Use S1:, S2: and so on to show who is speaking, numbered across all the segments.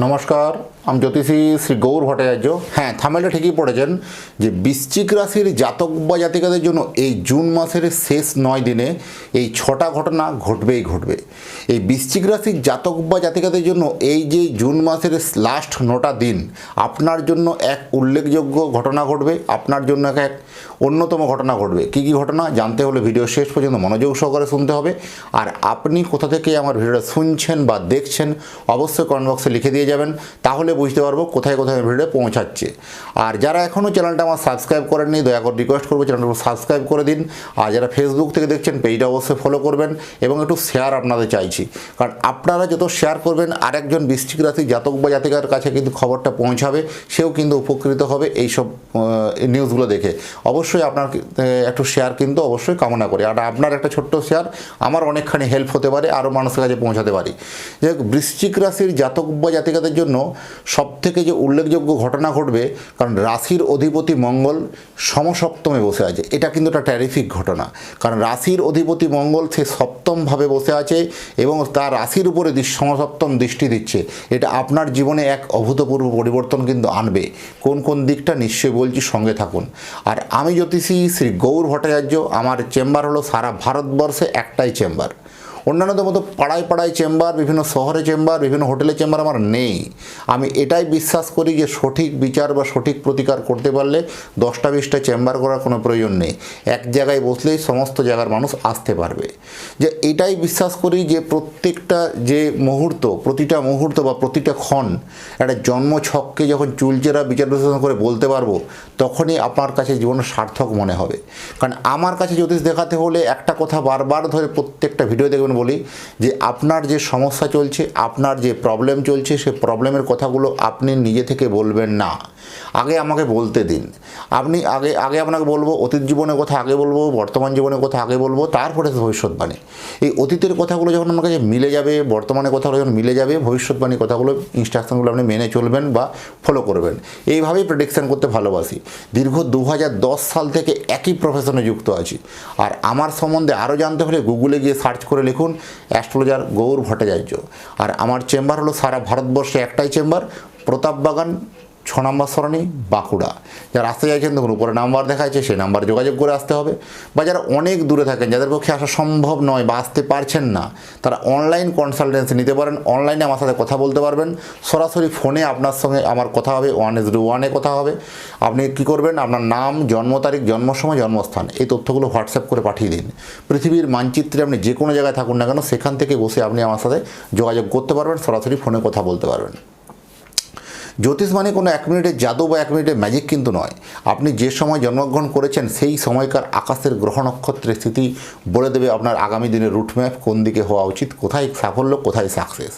S1: নমস্কার, আমি জ্যোতিষী শ্রী গৌর ভট্টাচার্য। হ্যাঁ, থামেলটা ঠিকই পড়েছেন যে বৃশ্চিক রাশির জাতক বা জাতিকাদের জন্য এই জুন মাসের শেষ 9 দিনে এই 6টা ঘটনা ঘটবেই ঘটবে। এই বৃশ্চিক রাশির জাতক বা জাতিকাদের জন্য এই যে জুন মাসের লাস্ট 9টা দিন আপনার জন্য এক উল্লেখযোগ্য ঘটনা ঘটবে, আপনার জন্য এক অন্যতম ঘটনা ঘটবে। কী কী ঘটনা জানতে হলে ভিডিও শেষ পর্যন্ত মনোযোগ সহকারে শুনতে হবে। আর আপনি কোথা থেকে আমার ভিডিওটা শুনছেন বা দেখছেন অবশ্যই কমেন্ট বক্সে লিখে দিয়ে যাবেন, তাহলে বুঝতে পারবো কোথায় কোথায় ভিডিও পৌঁছাচ্ছে। আর যারা এখনও চ্যানেলটা আমার সাবস্ক্রাইব করেননি, দয়া করে রিকোয়েস্ট করবো চ্যানেলটা সাবস্ক্রাইব করে দিন। আর যারা ফেসবুক থেকে দেখছেন পেজটা অবশ্যই ফলো করবেন এবং একটু শেয়ার আপনাদের চাইছি, কারণ আপনারা যত শেয়ার করবেন আরেকজন বৃশ্চিক রাশি জাতক বা জাতিকার কাছে কিন্তু খবরটা পৌঁছাবে, সেও কিন্তু উপকৃত হবে এইসব নিউজগুলো দেখে। অবশ্যই আপনার একটু শেয়ার কিন্তু অবশ্যই কামনা করি। আর আপনার একটা ছোট্ট শেয়ার আমার অনেকখানি হেল্প হতে পারে, আরও মানুষের কাছে পৌঁছাতে পারি। যে বৃশ্চিক রাশির জাতক বা জাতিকাদের জন্য সবথেকে যে উল্লেখযোগ্য ঘটনা ঘটবে, কারণ রাশির অধিপতি মঙ্গল সমসপ্তমে বসে আছে। এটা কিন্তু একটা ট্যারিফিক ঘটনা, কারণ রাশির অধিপতি মঙ্গল সে সপ্তমভাবে বসে আছে এবং তার রাশির উপরে সমসপ্তম দৃষ্টি দিচ্ছে। এটা আপনার জীবনে এক অভূতপূর্ব পরিবর্তন কিন্তু আনবে। কোন কোন দিকটা নিশ্চয়ই বলছি, সঙ্গে থাকুন। আর আমি জ্যোতিষী শ্রী গৌর ভট্টাচার্য, আমার চেম্বার হলো সারা ভারতবর্ষে একটাই চেম্বার। অন্যান্যদের মতো পাড়ায় পাড়ায় চেম্বার, বিভিন্ন শহরে চেম্বার, বিভিন্ন হোটেলে চেম্বার আমার নেই। আমি এটাই বিশ্বাস করি যে সঠিক বিচার বা সঠিক প্রতিকার করতে পারলে 10টা 20টা চেম্বার করার কোনো প্রয়োজন নেই। এক জায়গায় বসলেই সমস্ত জায়গার মানুষ আসতে পারবে। যে এটাই বিশ্বাস করি যে প্রত্যেকটা যে মুহূর্ত, প্রতিটা মুহূর্ত বা প্রতিটা ক্ষণ একটা জন্মছককে যখন চুলচেরা বিচার বিশ্লেষণ করে বলতে পারবো, তখনই আপনার কাছে জীবন সার্থক মনে হবে। কারণ আমার কাছে জ্যোতিষ দেখাতে হলে একটা কথা বারবার ধরে প্রত্যেকটা ভিডিও দেখবেন বলি, যে আপনার যে সমস্যা চলছে, আপনার যে প্রবলেম চলছে, সে প্রবলেমের কথাগুলো আপনি নিজে থেকে বলবেন না, আগে আমাকে বলতে দিন। আপনি আগে আপনাকে বলবো অতীত জীবনের কথা, আগে বলবো বর্তমান জীবনের কথা, আগে বলবো তারপরে ভবিষ্যৎবাণী। এই অতীতের কথাগুলো যখন আমার কাছে মিলে যাবে, বর্তমানের কথাগুলো যখন মিলে যাবে, ভবিষ্যৎবাণী কথাগুলো ইনস্ট্রাকশনগুলো আপনি মেনে চলবেন বা ফলো করবেন। এইভাবেই প্রেডিকশান করতে ভালোবাসি। দীর্ঘ 2010 সাল থেকে একই প্রফেশনে যুক্ত আছি। আর আমার সম্বন্ধে আরও জানতে হলে গুগলে গিয়ে সার্চ করে লিখুন অ্যাস্ট্রোলজার গৌর ভট্টাচার্য। আর আমার চেম্বার হলো সারা ভারতবর্ষে একটাই চেম্বার, প্রতাপবাগান 6 নম্বর সরণি, বাঁকুড়া। যারা আসতে চাইছেন দেখুন উপরে নাম্বার দেখা যাচ্ছে, সেই নাম্বারে যোগাযোগ করে আসতে হবে। বা যারা অনেক দূরে থাকেন, যাদের পক্ষে আসা সম্ভব নয় বা আসতে পারছেন না, তারা অনলাইন কনসালটেন্সি নিতে পারেন। অনলাইনে আমার সাথে কথা বলতে পারবেন, সরাসরি ফোনে আপনার সঙ্গে আমার কথা হবে, 1:1 কথা হবে। আপনি কী করবেন, আপনার নাম, জন্ম তারিখ, জন্ম সময়, জন্মস্থান, এই তথ্যগুলো হোয়াটসঅ্যাপ করে পাঠিয়ে দিন। পৃথিবীর মানচিত্রে আপনি যে কোনো জায়গায় থাকুন না কেন, সেখান থেকে বসে আপনি আমার সাথে যোগাযোগ করতে পারবেন, সরাসরি ফোনে কথা বলতে পারবেন। জ্যোতিষ মানে কোনো 1 মিনিটের জাদু বা 1 মিনিটের ম্যাজিক কিন্তু নয়। আপনি যে সময় জন্মগ্রহণ করেছেন সেই সময়কার আকাশের গ্রহ নক্ষত্রের স্থিতি বলে দেবে আপনার আগামী দিনের রুটম্যাপ, কোন দিকে হওয়া উচিত, কোথায় সাফল্য, কোথায় সাকসেস।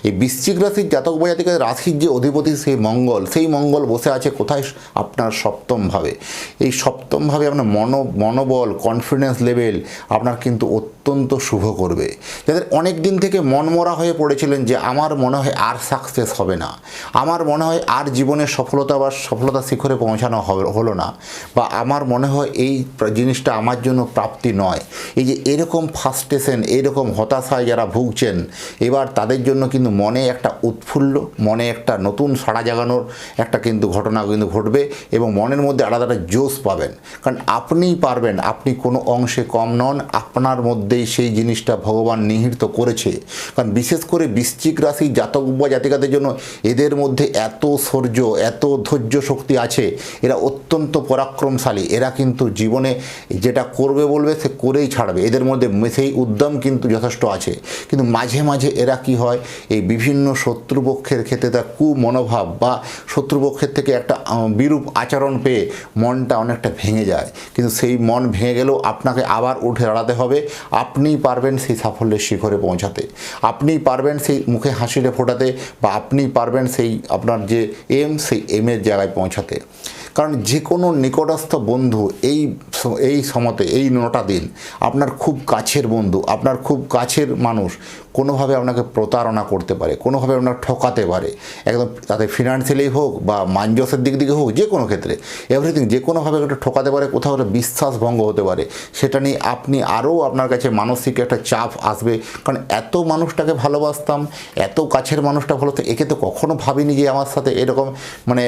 S1: এই বৃশ্চিক রাশির জাতক বা জাতিকাদের রাশির যে অধিপতি সেই মঙ্গল বসে আছে কোথায়, আপনার সপ্তমভাবে। এই সপ্তমভাবে আপনার মনোবল, কনফিডেন্স লেভেল আপনার কিন্তু অত্যন্ত শুভ করবে। যাদের অনেক দিন থেকে মনমরা হয়ে পড়েছিলেন যে আমার মনে হয় আর সাকসেস হবে না, আমার মনে হয় আর জীবনের সফলতা বা সফলতা শিখরে পৌঁছানো হলো না, বা আমার মনে হয় এই জিনিসটা আমার জন্য প্রাপ্তি নয়, এই যে এরকম ফ্রাস্ট্রেশন, এইরকম হতাশায় যারা ভুগছেন, এবার তাদের জন্য কিন্তু মনে একটা উৎফুল্ল, মনে একটা নতুন সাড়া জাগানোর একটা কিন্তু ঘটনা কিন্তু ঘটবে এবং মনের মধ্যে আলাদা একটা জোশ পাবেন। কারণ আপনিই পারবেন, আপনি কোনো অংশে কম নন, আপনার মধ্যেই সেই জিনিসটা ভগবান নিহিত করেছে। কারণ বিশেষ করে বৃশ্চিক রাশি জাতক বা জাতিকাদের জন্য এদের মধ্যে এত শৌর্য, এত ধৈর্য শক্তি আছে, এরা অত্যন্ত পরাক্রমশালী। এরা কিন্তু জীবনে যেটা করবে বলবে সে করেই ছাড়বে, এদের মধ্যে সেই উদ্যম কিন্তু যথেষ্ট আছে। কিন্তু মাঝে মাঝে এরা কি হয়, এই বিভিন্ন শত্রুপক্ষের ক্ষেত্রে তার কুমনোভাব বা শত্রুপক্ষের থেকে একটা বিরূপ আচরণ পেয়ে মনটা অনেকটা ভেঙে যায়। কিন্তু সেই মন ভেঙে গেলেও আপনাকে আবার উঠে দাঁড়াতে হবে। আপনিই পারবেন সেই সাফল্যের শিখরে পৌঁছাতে, আপনিই পারবেন সেই মুখে হাসিটা ফোটাতে, বা আপনিই পারবেন সেই আপনার যে সেই এমের জায়গায় পৌঁছাতে। কারণ যে কোনো নিকটস্থ বন্ধু এই সময়তে এই 9টা দিন আপনার খুব কাছের বন্ধু, আপনার খুব কাছের মানুষ কোনোভাবে আপনাকে প্রতারণা করতে পারে, কোনোভাবে আপনাকে ঠকাতে পারে, একদম তাতে ফিনান্সিয়ালি হোক বা মানজসের দিক থেকে হোক, যে কোনো ক্ষেত্রে এভরিথিং যে কোনোভাবে একটা ঠকাতে পারে, কোথাও একটা বিশ্বাস ভঙ্গ হতে পারে। সেটা নিয়ে আপনি আরও আপনার কাছে মানসিক একটা চাপ আসবে, কারণ এত মানুষটাকে ভালোবাসতাম, এত কাছের মানুষটা ভালো, তো একে তো কখনো ভাবিনি যে আমার সাথে এরকম মানে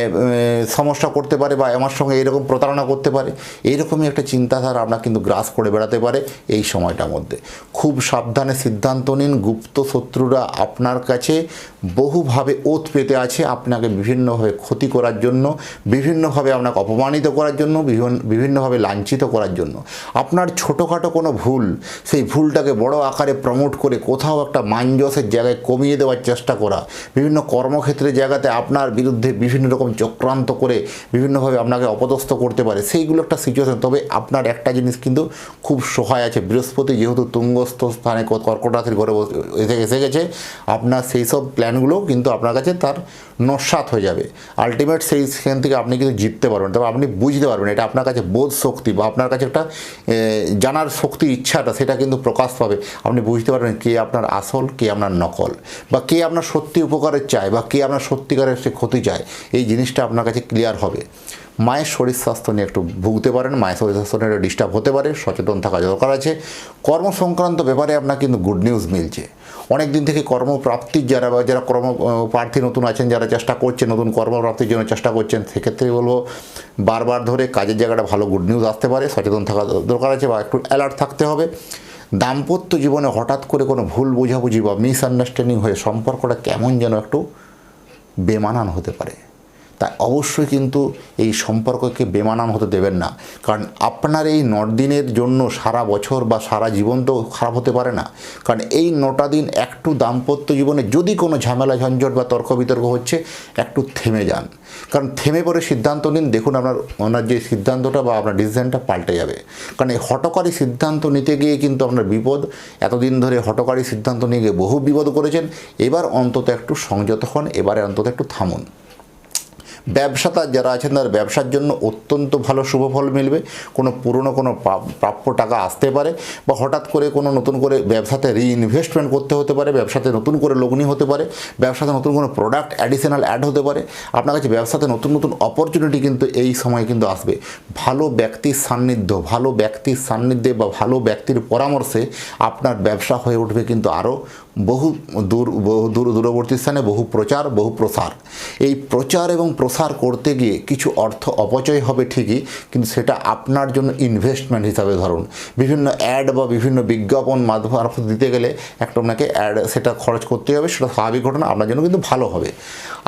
S1: সমস্যা করতে পারে বা আমার সঙ্গে এরকম প্রতারণা করতে পারে। এইরকমই একটা চিন্তাধারা আপনার কিন্তু গ্রাস করে বেড়াতে পারে এই সময়টার মধ্যে। খুব সাবধানে সিদ্ধান্ত নিন। গুপ্ত শত্রুরা আপনার কাছে বহুভাবে ওত পেতে আছে, আপনাকে বিভিন্নভাবে ক্ষতি করার জন্য, বিভিন্নভাবে আপনাকে অপমানিত করার জন্য, বিভিন্নভাবে লাঞ্ছিত করার জন্য। আপনার ছোটোখাটো কোনো ভুল, সেই ভুলটাকে বড় আকারে প্রমোট করে কোথাও একটা মানজসের জায়গায় কমিয়ে দেওয়ার চেষ্টা করা, বিভিন্ন কর্মক্ষেত্রের জায়গাতে আপনার বিরুদ্ধে বিভিন্ন রকম চক্রান্ত করে বিভিন্নভাবে আপনাকে অপদস্থ করতে পারে, সেইগুলো একটা সিচুয়েশন। তবে আপনার একটা জিনিস কিন্তু খুব সহায় আছে, বৃহস্পতি যেহেতু তুঙ্গস্থ স্থানে কর্কট রাশির ঘরে এসে গেছে, আপনার সেই সব প্ল্যানগুলো কিন্তু আপনার কাছে তার নস্যাৎ হয়ে যাবে। আলটিমেট সেখান থেকে আপনি কিন্তু জিততে পারবেন, তবে আপনি বুঝতে পারবেন এটা আপনার কাছে বোধ শক্তি বা আপনার কাছে একটা জানার শক্তি, ইচ্ছাটা সেটা কিন্তু প্রকাশ পাবে। আপনি বুঝতে পারবেন কে আপনার আসল, কে আপনার নকল, বা কে আপনার সত্যি উপকারের চায় বা কে আপনার সত্যিকারের সে ক্ষতি চায়, এই জিনিসটা আপনার কাছে ক্লিয়ার হবে। মায়ের শরীর স্বাস্থ্য নিয়ে একটু ভুগতে পারেন, মায়ের শরীর স্বাস্থ্য নিয়ে একটু ডিস্টার্ব হতে পারে, সচেতন থাকা দরকার আছে। কর্ম সংক্রান্ত ব্যাপারে আপনার কিন্তু গুড নিউজ মিলছে। অনেক দিন থেকে কর্মপ্রাপ্তির যারা কর্মপ্রার্থী নতুন আছেন, যারা চেষ্টা করছেন নতুন কর্মপ্রাপ্তির জন্য চেষ্টা করছেন, সেক্ষেত্রে বলবো বারবার ধরে কাজের জায়গাটা ভালো গুড নিউজ আসতে পারে, সচেতন থাকা দরকার আছে বা একটু অ্যালার্ট থাকতে হবে। দাম্পত্য জীবনে হঠাৎ করে কোনো ভুল বোঝাবুঝি বা মিসআন্ডারস্ট্যান্ডিং হয়ে সম্পর্কটা কেমন যেন একটু বেমানান হতে পারে, তাই অবশ্যই কিন্তু এই সম্পর্ককে বেমানান হতে দেবেন না। কারণ আপনার এই 9 দিনের জন্য সারা বছর বা সারা জীবন তো খারাপ হতে পারে না। কারণ এই 9টা দিন একটু দাম্পত্য জীবনে যদি কোনো ঝামেলা ঝঞ্ঝট বা তর্ক বিতর্ক হচ্ছে, একটু থেমে যান। কারণ থেমে পরে সিদ্ধান্ত নিন, দেখুন ওনার যে সিদ্ধান্তটা বা আপনার ডিসিশনটা পাল্টে যাবে। কারণ এই হঠকারী সিদ্ধান্ত নিতে গিয়ে কিন্তু আপনার বিপদ, এতদিন ধরে হঠকারী সিদ্ধান্ত নিয়ে গিয়ে বহু বিপদ করেছেন। এবার অন্তত একটু সংযত হন, এবারে অন্তত একটু থামুন। ব্যবসাটা যারা আছেন তার ব্যবসার জন্য অত্যন্ত ভালো শুভফল মিলবে। কোনো পুরনো কোনো প্রাপ্য টাকা আসতে পারে, বা হঠাৎ করে কোনো নতুন করে ব্যবসাতে রিইনভেস্টমেন্ট করতে হতে পারে, ব্যবসাতে নতুন করে লগ্নি হতে পারে, ব্যবসাতে নতুন কোনো প্রোডাক্ট অ্যাডিশনাল অ্যাড হতে পারে। আপনার কাছে ব্যবসাতে নতুন নতুন অপরচুনিটি কিন্তু এই সময় কিন্তু আসবে। ভালো ব্যক্তির সান্নিধ্যে বা ভালো ব্যক্তির পরামর্শে আপনার ব্যবসা হয়ে উঠবে কিন্তু আরও বহু দূরবর্তী স্থানে বহু প্রচার, বহু প্রসার। এই প্রচার এবং প্রসার করতে গিয়ে কিছু অর্থ অপচয় হবে ঠিকই, কিন্তু সেটা আপনার জন্য ইনভেস্টমেন্ট হিসাবে ধরুন। বিভিন্ন অ্যাড বা বিভিন্ন বিজ্ঞাপন মারফত দিতে গেলে একটা আপনাকে সেটা খরচ করতে হবে, সেটা স্বাভাবিক ঘটনা, আপনার জন্য কিন্তু ভালো হবে।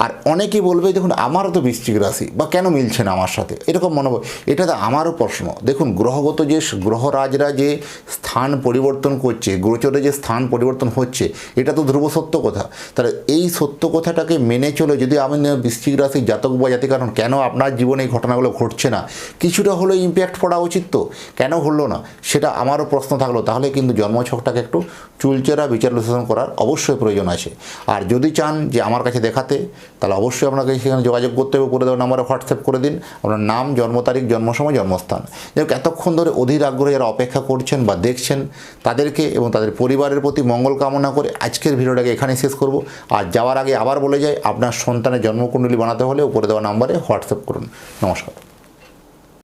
S1: আর অনেকেই বলবে দেখুন আমারও তো বৃশ্চিক রাশি, বা কেন মিলছে না আমার সাথে, এরকম মনে হবে। এটা তো আমারও প্রশ্ন। দেখুন গ্রহগত যে গ্রহরাজরা যে স্থান পরিবর্তন করছে, গোচরে যে স্থান পরিবর্তন হচ্ছে, এটা তো ধ্রুব সত্য কথা। তাহলে এই সত্য কথাটাকে মেনে চলে যদি আমি বৃশ্চিক রাশির জাতক বা জাতিকা কারণ কেন আপনার জীবনে এই ঘটনাগুলো ঘটছে না, কিছুটা হলেও ইম্প্যাক্ট পড়া উচিত, তো কেন হলো না সেটা আমারও প্রশ্ন থাকলো। তাহলে কিন্তু জন্মছকটাকে একটু চুলচেরা বিচার বিশ্লেষণ করার অবশ্যই প্রয়োজন আছে। আর যদি চান যে আমার কাছে দেখাতে, তাহলে অবশ্যই আপনাকে সেখানে যোগাযোগ করতে হবে। করে দেওয়ার নাম্বারে হোয়াটসঅ্যাপ করে দিন আপনার নাম, জন্ম তারিখ, জন্ম সময়, জন্মস্থান। যাই হোক, এতক্ষণ ধরে অধীর আগ্রহে যারা অপেক্ষা করছেন বা দেখছেন, তাদেরকে এবং তাদের পরিবারের প্রতি মঙ্গল কামনা করে আজকের ভিডিওটাকে এখানেই শেষ করব। আর যাওয়ার আগে আবার বলে যাই, আপনার সন্তানের জন্মকুণ্ডলী বানাতে হলে উপরে দেওয়া নাম্বারে হোয়াটসঅ্যাপ করুন। নমস্কার।